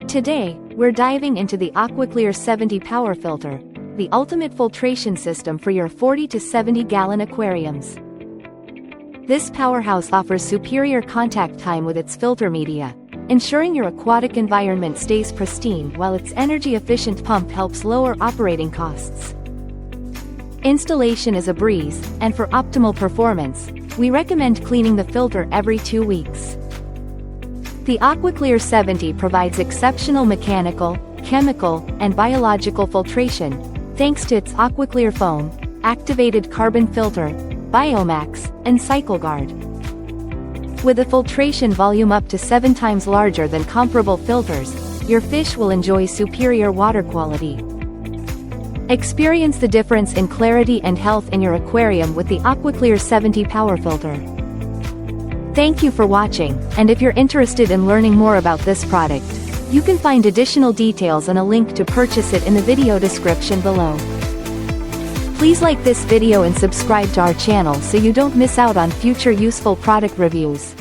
Today, we're diving into the AquaClear 70 Power Filter, the ultimate filtration system for your 40 to 70 gallon aquariums. This powerhouse offers superior contact time with its filter media, ensuring your aquatic environment stays pristine while its energy-efficient pump helps lower operating costs. Installation is a breeze, and for optimal performance, we recommend cleaning the filter every 2 weeks. The AquaClear 70 provides exceptional mechanical, chemical, and biological filtration, thanks to its AquaClear Foam, activated carbon filter, BioMax, and CycleGuard. With a filtration volume up to 7 times larger than comparable filters, your fish will enjoy superior water quality. Experience the difference in clarity and health in your aquarium with the AquaClear 70 Power Filter. Thank you for watching, and if you're interested in learning more about this product, you can find additional details and a link to purchase it in the video description below. Please like this video and subscribe to our channel so you don't miss out on future useful product reviews.